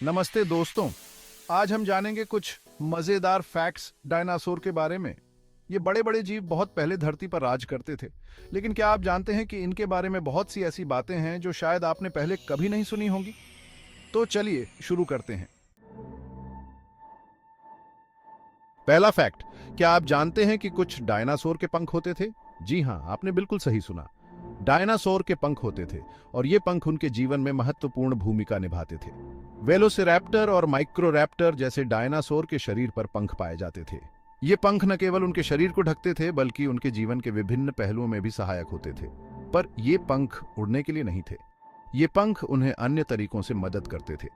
नमस्ते दोस्तों। आज हम जानेंगे कुछ मजेदार फैक्ट्स डायनासोर के बारे में। ये बड़े बड़े जीव बहुत पहले धरती पर राज करते थे, लेकिन क्या आप जानते हैं कि इनके बारे में बहुत सी ऐसी बातें हैं जो शायद आपने पहले कभी नहीं सुनी होंगी। तो चलिए शुरू करते हैं। पहला फैक्ट, क्या आप जानते हैं कि कुछ डायनासोर के पंख होते थे? जी हां, आपने बिल्कुल सही सुना। डायनासोर के पंख होते थे और ये पंख उनके जीवन में महत्वपूर्ण भूमिका निभाते थे। वेलोसिरैप्टर और माइक्रोरैप्टर जैसे डायनासोर के शरीर पर पंख पाए जाते थे। ये पंख न केवल उनके शरीर को ढकते थे बल्कि उनके जीवन के विभिन्न पहलुओं में भी सहायक होते थे। पर ये पंख उड़ने के लिए नहीं थे। ये पंख उन्हें अन्य तरीकों से मदद करते थे।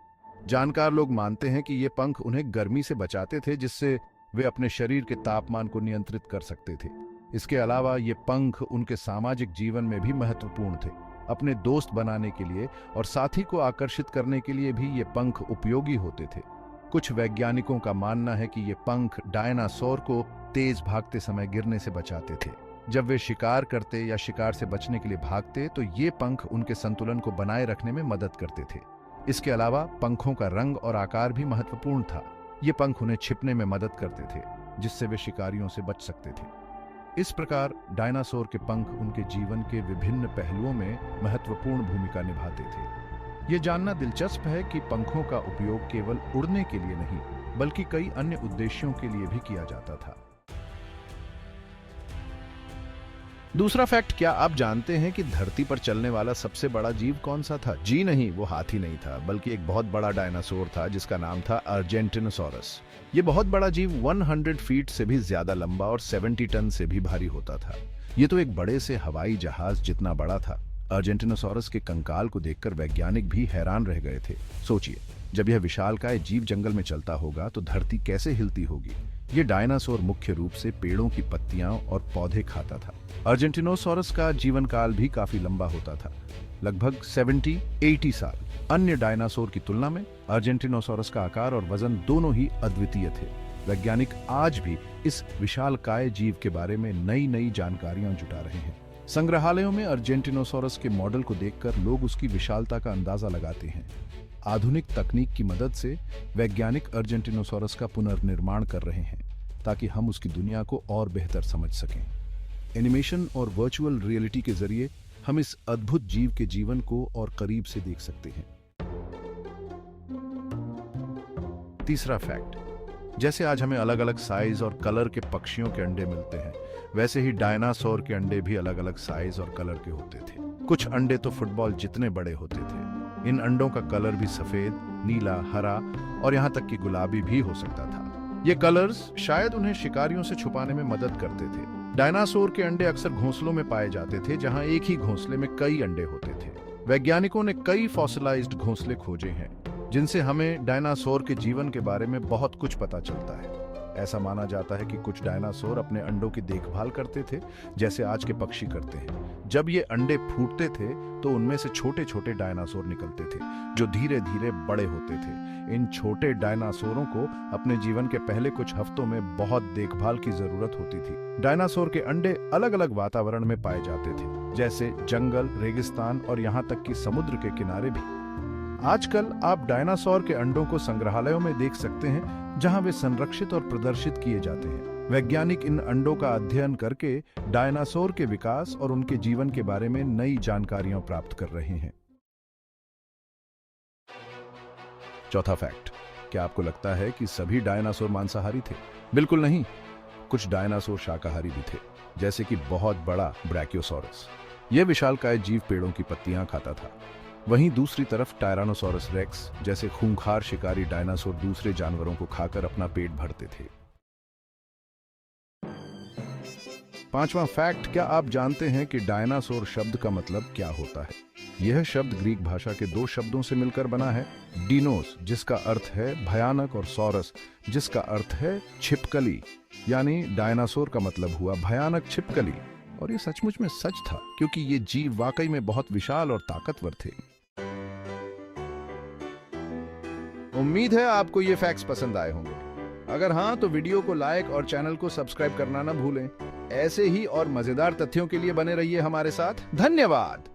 जानकार लोग मानते हैं कि ये पंख उन्हें गर्मी से बचाते थे, जिससे वे अपने शरीर के तापमान को नियंत्रित कर सकते थे। इसके अलावा ये पंख उनके सामाजिक जीवन में भी महत्वपूर्ण थे। अपने दोस्त बनाने के लिए और साथी को आकर्षित करने के लिए भी ये पंख उपयोगी होते थे। कुछ वैज्ञानिकों का मानना है कि ये पंख डायनासोर को तेज भागते समय गिरने से बचाते थे। जब वे शिकार करते या शिकार से बचने के लिए भागते तो ये पंख उनके संतुलन को बनाए रखने में मदद करते थे। इसके अलावा पंखों का रंग और आकार भी महत्वपूर्ण था। ये पंख उन्हें छिपने में मदद करते थे, जिससे वे शिकारियों से बच सकते थे। इस प्रकार डायनासोर के पंख उनके जीवन के विभिन्न पहलुओं में महत्वपूर्ण भूमिका निभाते थे। ये जानना दिलचस्प है कि पंखों का उपयोग केवल उड़ने के लिए नहीं, बल्कि कई अन्य उद्देश्यों के लिए भी किया जाता था। दूसरा फैक्ट, क्या आप जानते हैं कि धरती पर चलने वाला सबसे बड़ा जीव कौन सा था? जी नहीं, वो हाथी नहीं था, बल्कि एक बहुत बड़ा डायनासोर था जिसका नाम था अर्जेंटिनोसॉरस। ये बहुत बड़ा जीव 100 फीट से भी ज्यादा लंबा और 70 टन से भी भारी होता था। ये तो एक बड़े से हवाई जहाज जितना बड़ा था। अर्जेंटिनोसॉरस के कंकाल को देखकर वैज्ञानिक भी हैरान रह गए थे। सोचिए, जब यह विशालकाय जीव जंगल में चलता होगा तो धरती कैसे हिलती होगी। ये डायनासोर मुख्य रूप से पेड़ों की पत्तियां और पौधे खाता था। अर्जेंटिनोसॉरस का जीवन काल भी काफी लंबा होता था, लगभग 70-80 साल। अन्य डायनासोर की तुलना में अर्जेंटिनोसॉरस का आकार और वजन दोनों ही अद्वितीय थे। वैज्ञानिक आज भी इस विशालकाय जीव के बारे में नई नई जानकारियां जुटा रहे हैं। संग्रहालयों में अर्जेंटिनोसॉरस के मॉडल को देखकर लोग उसकी विशालता का अंदाजा लगाते हैं। आधुनिक तकनीक की मदद से वैज्ञानिक अर्जेंटिनोसॉरस का पुनर्निर्माण कर रहे हैं, ताकि हम उसकी दुनिया को और बेहतर समझ सकें। एनिमेशन और वर्चुअल रियलिटी के जरिए हम इस अद्भुत जीव के जीवन को और करीब से देख सकते हैं। तीसरा फैक्ट, जैसे आज हमें अलग अलग साइज और कलर के पक्षियों के अंडे मिलते हैं, वैसे ही डायनासोर के अंडे भी अलग अलग साइज और कलर के होते थे। कुछ अंडे तो फुटबॉल जितने बड़े होते थे। इन अंडों का कलर भी सफेद, नीला, हरा और यहाँ तक कि गुलाबी भी हो सकता था। ये कलर्स शायद उन्हें शिकारियों से छुपाने में मदद करते थे। डायनासोर के अंडे अक्सर घोंसलों में पाए जाते थे, जहां एक ही घोंसले में कई अंडे होते थे। वैज्ञानिकों ने कई फॉसिलाइज्ड घोंसले खोजे हैं, जिनसे हमें डायनासोर के जीवन के बारे में बहुत कुछ पता चलता है। ऐसा माना जाता है कि कुछ डायनासोर अपने अंडों की देखभाल करते थे, जैसे आज के पक्षी करते हैं। जब ये अंडे फूटते थे तो उनमें से छोटे छोटे डायनासोर निकलते थे, जो धीरे धीरे बड़े होते थे। इन छोटे डायनासोरों को अपने जीवन के पहले कुछ हफ्तों में बहुत देखभाल की जरूरत होती थी। डायनासोर के अंडे अलग अलग वातावरण में पाए जाते थे, जैसे जंगल, रेगिस्तान और यहाँ तक कि समुद्र के किनारे भी। आजकल आप डायनासोर के अंडों को संग्रहालयों में देख सकते हैं, जहां वे संरक्षित और प्रदर्शित किए जाते हैं। वैज्ञानिक इन अंडों का अध्ययन करके डायनासोर के विकास और उनके जीवन के बारे में नई जानकारियां प्राप्त कर रहे हैं। चौथा फैक्ट, क्या आपको लगता है कि सभी डायनासोर मांसाहारी थे? बिल्कुल नहीं। कुछ डायनासोर शाकाहारी भी थे, जैसे कि बहुत बड़ा ब्रैकियोसॉरस। यह विशालकाय जीव पेड़ों की पत्तियां खाता था। वहीं दूसरी तरफ टायरानोसोरस रेक्स जैसे खूंखार शिकारी डायनासोर दूसरे जानवरों को खाकर अपना पेट भरते थे। पांचवा फैक्ट, क्या आप जानते हैं कि डायनासोर शब्द का मतलब क्या होता है? यह शब्द ग्रीक भाषा के दो शब्दों से मिलकर बना है। डीनोस, जिसका अर्थ है भयानक, और सॉरस, जिसका अर्थ है छिपकली। यानी डायनासोर का मतलब हुआ भयानक छिपकली। और ये सचमुच में सच था, क्योंकि ये जीव वाकई में बहुत विशाल और ताकतवर थे। उम्मीद है आपको ये फैक्ट्स पसंद आए होंगे। अगर हाँ, तो वीडियो को लाइक और चैनल को सब्सक्राइब करना ना भूलें। ऐसे ही और मजेदार तथ्यों के लिए बने रहिए हमारे साथ। धन्यवाद।